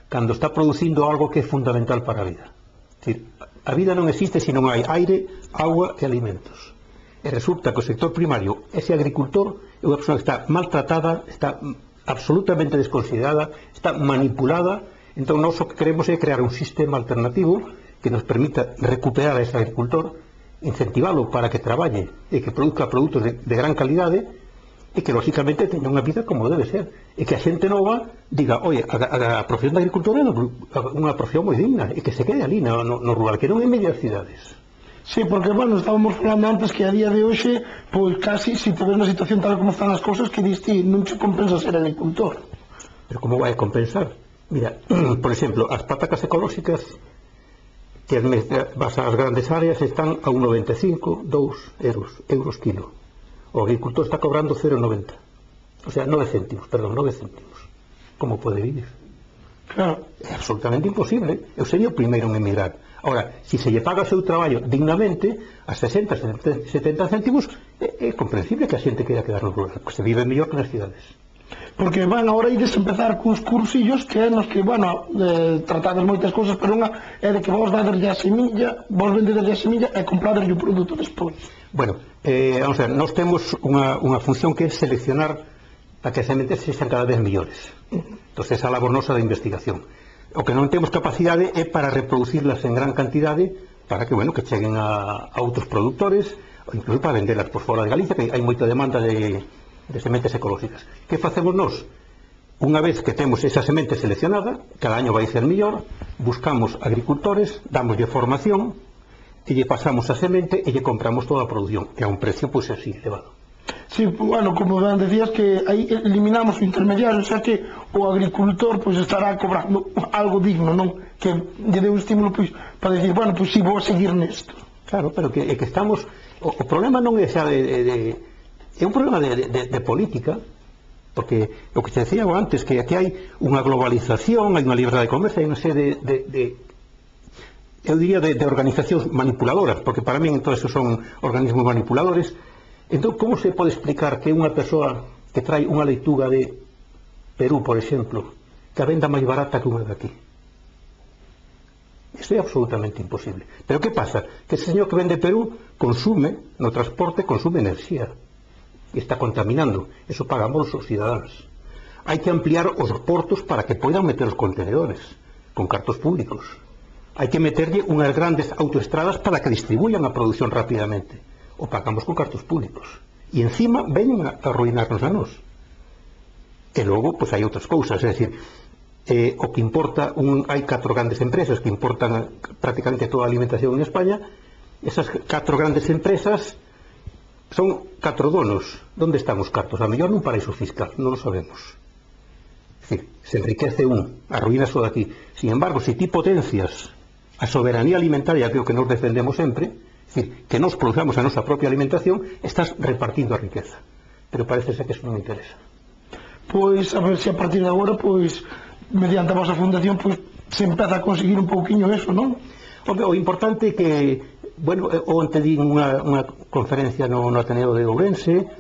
cando está producindo algo que é fundamental para a vida. É dicir, a vida non existe se non hai aire, agua e alimentos. E resulta que o sector primario, ese agricultor, é unha persona que está maltratada, está absolutamente desconsiderada, está manipulada. Entón, nós o que queremos é crear un sistema alternativo que nos permita recuperar a ese agricultor, incentivalo para que traballe e que produzca produtos de gran calidade e que, lógicamente, teña unha vida como debe ser. E que a xente nova diga, oye, a profesión de agricultor é unha profesión moi digna e que se quede ali no rural, que non en medias cidades. Sí, porque, bueno, estábamos falando antes que a día de hoxe, pois casi, se te ves na situación tal como están as cousas, que diste, non te compensa ser agricultor. Pero como vai a compensar? Mira, por exemplo, as patacas ecolóxicas, que vas ás grandes áreas, están a 1,95, 2 euros kilo. O agricultor está cobrando 0,90. O sea, 9 céntimos. Como pode vivir? Claro. É absolutamente imposible. Eu sería o primeiro en emigrar. Ahora, se se lle paga o seu traballo dignamente, a 60, 70 céntimos, é comprensible que a xente queira quedar no rural, porque se vive mellor que nas cidades. Porque, bueno, ahora ides empezar cos cursillos que é nos que, bueno, tratades moitas cousas, pero unha é de que vos daderlle a semilla, vos vendedes a semilla e compraderlle o produto despois. Bueno, vamos a ver, nós temos unha función que é seleccionar para que as sementes sexan cada vez mellores. Entón, esa labor nosa da investigación. O que non temos capacidade é para reproducirlas en gran cantidade para que, bueno, que cheguen a outros productores, ou incluso para venderlas por fora de Galicia, que hai moita demanda de sementes ecológicas. Que facemos nós? Unha vez que temos esa semente seleccionada, cada año vai ser mellor, buscamos agricultores, damoslle formación, e lle pasamos a semente e lle compramos toda a produción, e a un precio, pois, así, elevado. Sí, bueno, como ben decías, que aí eliminamos o intermediario, o sea que o agricultor, pois, estará cobrando algo digno, non? Que lle deu un estímulo, pois, para decir, bueno, pois, si vou a seguir nesto. Claro, pero que estamos... O problema non é xa é un problema de política, porque o que te decía antes, que aquí hai unha globalización, hai unha liberdade de comercio, hai unha serie eu diría de organizacións manipuladoras, porque para mí todos esos son organismos manipuladores. Entón, como se pode explicar que unha persoa que trae unha leituga de Perú, por exemplo, que a venda máis barata que unha de aquí? Isto é absolutamente imposible. Pero que pasa? Que ese señor que vende Perú consume, no transporte, consume enerxía e está contaminando. Eso pagamos os cidadáns. Hai que ampliar os portos para que poidan meter os contenedores con cartos públicos. Hai que meterlle unhas grandes autoestradas para que distribuyan a produción rapidamente. O pagamos con cartos públicos. E encima veñen a arruinarnos a nós. E logo, pois hai outras cousas, é dicir, o que importa, hai 4 grandes empresas que importan prácticamente toda a alimentación en España. Esas 4 grandes empresas son 4 donos. Onde están os cartos? A mellor nun paraíso fiscal, non o sabemos. É dicir, se enriquece arruinas o daqui. Sin embargo, se ti potencias a soberanía alimentaria, que é o que nos defendemos sempre, é dicir, que nos produzamos a nosa propia alimentación, estás repartindo a riqueza. Pero parece ser que eso non interesa. Pois, a ver se a partir de agora, pois, mediante a vosa fundación, pois, se empeza a conseguir un pouquiño eso, non? O importante é que, bueno, onte di unha conferencia no Ateneo de Ourense,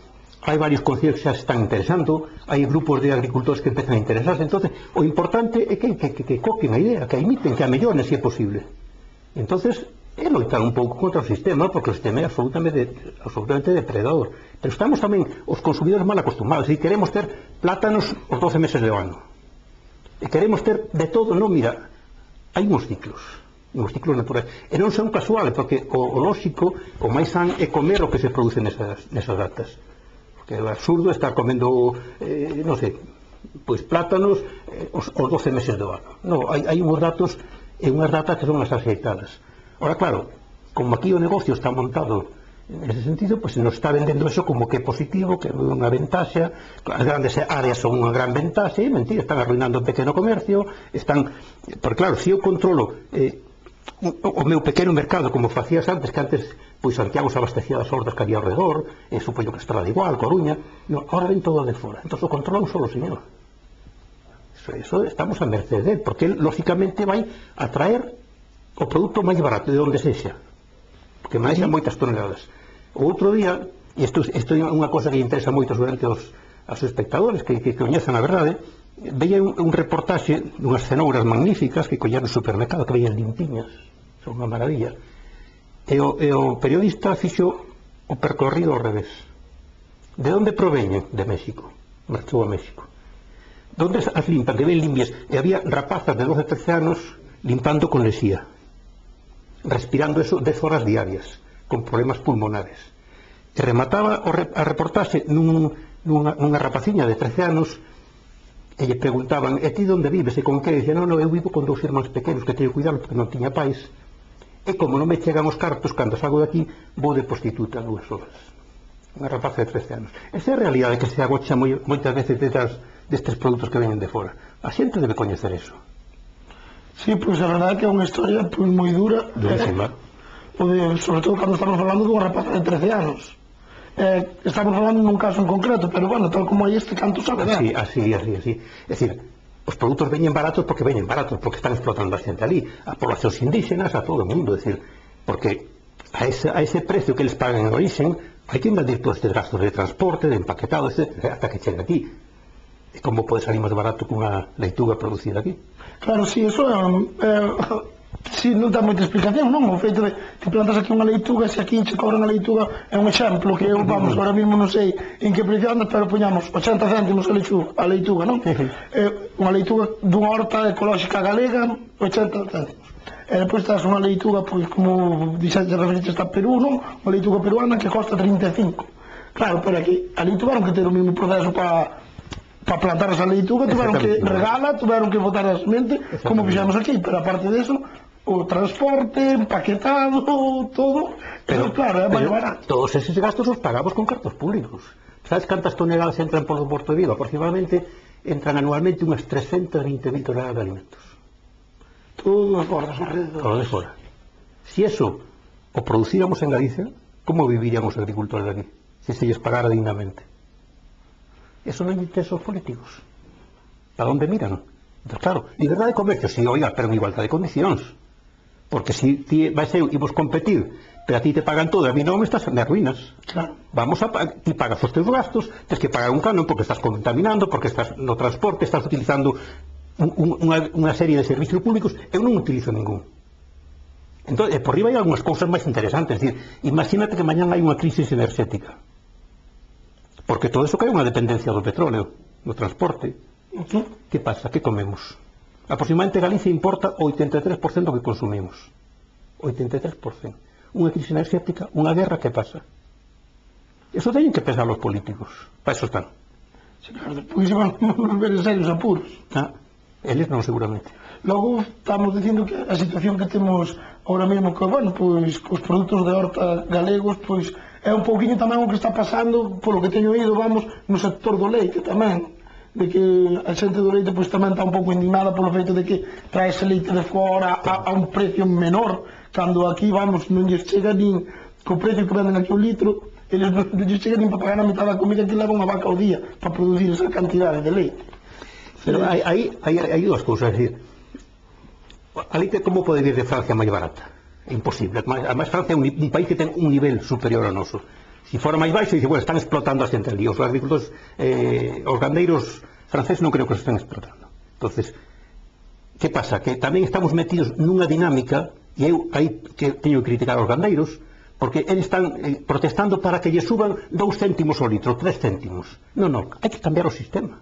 hai varios concellos que xa se están interesando, hai grupos de agricultores que empezan a interesarse. Entonces, o importante é que coquen a idea, que a imiten, que a melloren se é posible. Entonces, é loitar un pouco contra o sistema, porque o sistema é absolutamente depredador. Pero estamos tamén os consumidores mal acostumados, e queremos ter plátanos os 12 meses do ano. E queremos ter de todo, non, mira, hai uns ciclos naturais. E non son casuales, porque o lóxico, o máis san é comer o que se produce nesas datas. Porque é absurdo estar comendo, non sei, pois plátanos os 12 meses do ano. Non, hai uns datos e unhas datas que son as axeitadas. Ora, claro, como aquí o negocio está montado En ese sentido, pues nos está vendendo eso como que é positivo, que é unha ventaxa, as grandes áreas son unha gran ventaxa, e mentira, están arruinando o pequeno comercio, están... Porque claro, se eu controlo o meu pequeno mercado, como facías antes, que antes, pois Santiago se abastecía das hordas que había ao redor, e supoño que Estrada igual, Coruña, no, ahora ven todo de fora, entón o controla un solo señor. Eso estamos a merced dele, porque él, lógicamente, vai a traer o produto máis barato, de onde sexa, porque máis moitas toneladas. O outro día, e isto é unha cosa que interesa moito seguramente aos espectadores que coñezan a verdade, veía un reportaxe dunhas cenouras magníficas que colleron no supermercado, que veían limpiñas, son unha maravilla, e o periodista fixo o percorrido ao revés. De onde proveñen? De México. Marchou a México. Donde as limpan? Que ven limpias. E había rapazas de 12-13 anos limpando con lexía, respirando eso 10 horas diarias, con problemas pulmonares. E remataba a reportaxe nunha rapaciña de 13 anos, e lle preguntaban, e ti onde vives e con que? E dicía, non, eu vivo con 2 irmáns pequenos que teño cuidado porque non tiña pais, e como non me chegan os cartos, cando salgo de aquí vou de prostituta 2 horas. Unha rapaza de 13 anos. Esa é a realidade que se agocha moitas veces destes produtos que venen de fora. A xente debe coñecer eso. Sí, pois a verdade que é unha historia moi dura. Durísima. Sobre todo cando estamos falando dunha rapaza de 13 anos. Estamos falando nun caso en concreto, pero bueno, tal como hai este canto sabe dar. Así. É dicir, os produtos veñen baratos porque están explotando a xente ali, a poblacións indígenas, a todo o mundo, é dicir, porque a ese precio que eles pagan en orixen, hai que invadir todos estes gastos de transporte, de empaquetado, etc., hasta que chegue aquí. E como pode salir máis barato que unha leituga producida aquí? Claro, sí, eso si non dá moita explicación, non? O feito de que plantas aquí unha leituga, se aquí che cobran a leituga é un exemplo que eu, vamos, ahora mismo non sei en que precio andas, pero poñamos 80 céntimos a leituga, non? Unha leituga dunha horta ecolóxica galega, 80 céntimos. E depois estás unha leituga, pois, como dixaste, referentes a Perú, non? Unha leituga peruana que costa 35. Claro, pero aquí, ali tuveron que ter o mesmo proceso para plantar esa leituga, tuveron que regala, tuveron que botar a semente, como fixamos aquí, pero aparte de eso, o transporte, empaquetado, todo, pero claro, é máis barato. Todos esos gastos os pagamos con cartos públicos. Sabes cantas toneladas entran por o Porto de Vigo? Aproximadamente entran anualmente unhas 320.000 toneladas de alimentos. Todo fora, alrededor. Todo de fora. Si eso o producíramos en Galicia, como viviríamos os agricultores de aquí? Se lles pagara dignamente. Eso non interesa aos políticos. Para onde miran? Entón, claro, liberdade de comercio, si, oiga, pero en igualdade de condicións. Porque si ti vais eu e vos competir, pero a ti te pagan todo, a mí non me estás me arruinas. Claro. Ti pagas os teus gastos, tens que pagar un canon porque estás contaminando, porque estás no transporte, estás utilizando unha serie de servicios públicos, eu non utilizo ningún. Entón, por riba hai algunhas cousas máis interesantes, é dicir, imagínate que mañán hai unha crisis enerxética. Porque todo eso cae unha dependencia do petróleo, do transporte. Que pasa? Que comemos? Aproximadamente Galicia importa o 83% que consumimos. 83%. Unha crisis enerxética, unha guerra, que pasa? Eso teñen que pensar os políticos. Para eso están. Sí, claro, despois van a volver en serios apuros. Eles non, seguramente. Logo estamos dicindo que a situación que temos ahora mesmo, que, bueno, pois, cos produtos de horta galegos, pois, é un pouquinho tamén o que está pasando, polo que teño oído, vamos, no sector do leite tamén, de que a xente do leite pois tamén está un pouco indignada polo feito de que trae ese leite de fora a un precio menor, cando aquí, vamos, non lles chega nin co precio que venden aquí o litro, eles non lles chega nin para pagar a mitad da comida que leva unha vaca ao día para producir esa cantidade de leite. Pero hai dúas cousas, é dicir, a leite como pode vir de Francia máis barata? É imposible. Además, Francia é un país que ten un nivel superior ao noso. Se fora máis baixo, dice, bueno, están explotando a xente ali. Os agricultores, os gandeiros franceses non creo que os estén explotando. Entonces, que pasa? Que tamén estamos metidos nunha dinámica, e eu aí que teño que criticar aos gandeiros, porque eles están protestando para que lle suban 2 céntimos ao litro, 3 céntimos. Non, hai que cambiar o sistema.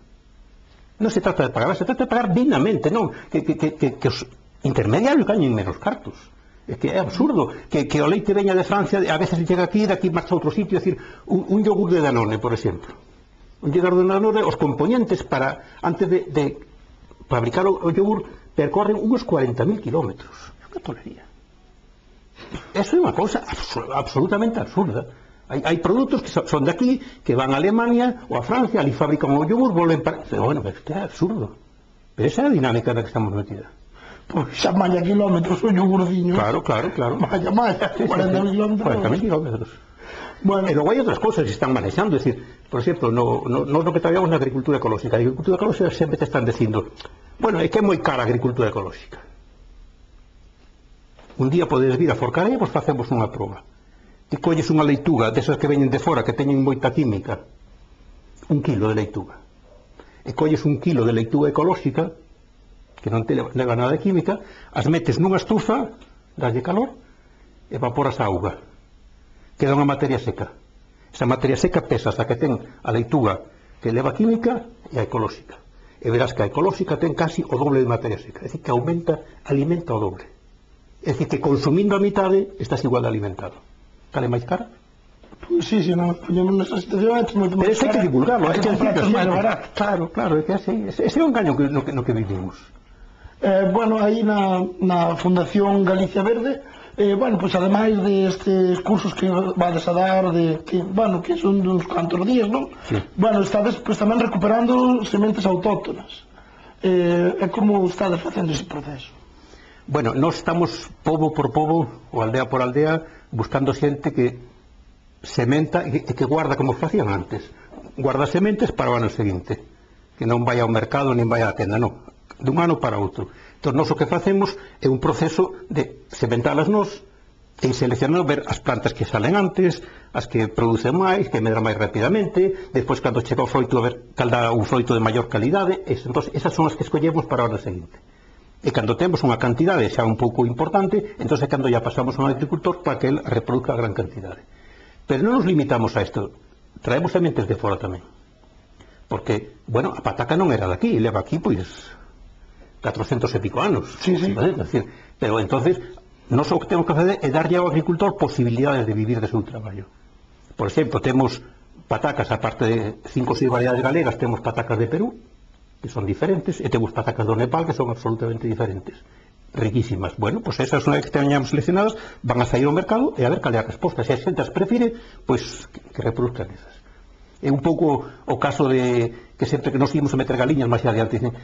Non se trata de pagar, se trata de pagar dignamente, non? Que os intermediarios gañen menos cartos. É que é absurdo que o leite veña de Francia, a veces chega aquí, daqui marcha a outro sitio, é dicir, un yogur de Danone, por exemplo. Un yogur de Danone, os componentes para, antes de fabricar o yogur, percorren unos 40.000 kilómetros. É unha tolería. Eso é unha cousa absolutamente absurda. Hai produtos que son de aquí, que van a Alemania ou a Francia, ali fabrican o yogur, volven para... Pero bueno, pero isto é absurdo. Pero esa é a dinámica na que estamos metida. Pois xa malla kilómetros o yogurciño. Claro. Malla, 40 kilómetros. 40.000 kilómetros. Bueno. E logo hai outras cousas que están manexando, é dicir, por exemplo, no que traballamos na agricultura ecolóxica. A agricultura ecolóxica sempre te están dicindo, bueno, é que é moi cara a agricultura ecolóxica. Un día podes vir a Forcarei e vos facemos unha proba. Ti colles unha leituga desas que veñen de fora, que teñen moita química, 1 kilo de leituga. E colles 1 kilo de leituga ecolóxica, que non te leva nada de química, as metes nunha estufa, dalle calor, evaporas a auga. Queda unha materia seca. Esa materia seca pesa hasta que ten a leituga que leva química e a ecolóxica. E verás que a ecolóxica ten casi o doble de materia seca. É dicir, que alimenta o doble. É dicir, que consumindo a mitade estás igual de alimentado. Cal é máis cara? Pois sí, non poñemos nesa situación, é moito máis cara. Pero hai que divulgarlo, hai que comprar máis barato. Claro, é que ese é un engaño no que vivimos. Bueno, aí na Fundación Galicia Verde, bueno, pois ademais destes cursos que vades a dar, que son duns cantos días, non? Sí. Bueno, estades pois tamén recuperando sementes autóctonas. E como estades facendo ese proceso? Bueno, nós estamos pobo por pobo, ou aldea por aldea, buscando xente que sementa e que guarda como facían antes. Guarda sementes para o ano seguinte, que non vai ao mercado nin vai á tenda, non, dun ano para outro. Entón, nós o que facemos é un proceso de sementalas nós e seleccionar, ver as plantas que salen antes, as que producen máis, que medran máis rapidamente, despois cando chega o froito, a ver cal dá un froito de maior calidade. Entón, esas son as que escollemos para o ano seguinte. E cando temos unha cantidade xa un pouco importante, entón é cando ya pasamos a un agricultor para que el reproduzca a gran cantidade. Pero non nos limitamos a isto, traemos sementes de fora tamén. Porque, bueno, a pataca non era daqui, leva aquí, pois, 400 e pico anos. Sí. Decir, pero entonces, nós o que temos que fazer é darlle ao agricultor posibilidades de vivir de seu traballo. Por exemplo, temos patacas, aparte de 5 ou 6 variedades galegas, temos patacas de Perú, que son diferentes, e temos patacas do Nepal que son absolutamente diferentes, riquísimas. Bueno, pois esas unha vez que teñamos seleccionadas van a sair ao mercado e a ver cal é a resposta. Se a xente as prefire, pois que reproduzcan esas. É un pouco o caso de que sempre que nos ímos a meter galiñas máis adiante dicen,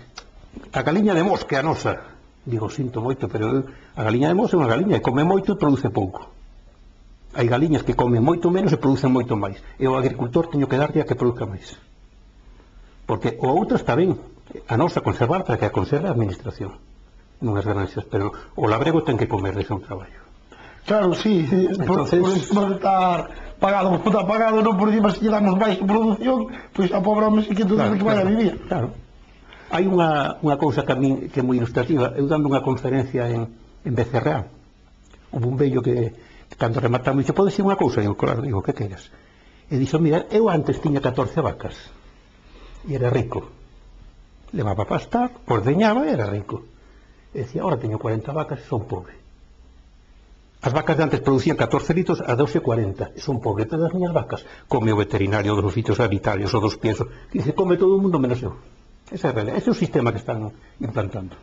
a galiña de Mos que a nosa. Digo, sinto moito, pero a galiña de Mos é unha galiña e come moito e produce pouco. Hai galiñas que comen moito menos e producen moito máis, e o agricultor teño que darlle a que produzca máis. Porque o outro está ben, a nosa conservar para que a conserve a administración, non as ganancias, pero o labrego ten que comer dese un traballo. Claro, sí, entonces, por encima de estar pagado, como está pagado, non por encima se lle damos máis produción, pois a pobre home sí que todo que vai a vivir. Claro. Hai unha cousa que a mí que é moi ilustrativa. Eu dando unha conferencia en Becerreá, houve un vello que cando rematamos dixe, pode ser unha cousa? Digo, claro, digo, que queres? E dixo, mira, eu antes tiña 14 vacas e era rico, levaba a pastar, ordeñaba e era rico. E decía, ahora teño 40 vacas e son pobre. As vacas de antes producían 14 litros a 12,40 e son pobre. Todas as miñas vacas come o veterinario dos fitosanitarios ou dos piensos, que dice, come todo o mundo menos eu. Ese é o sistema que están implantando.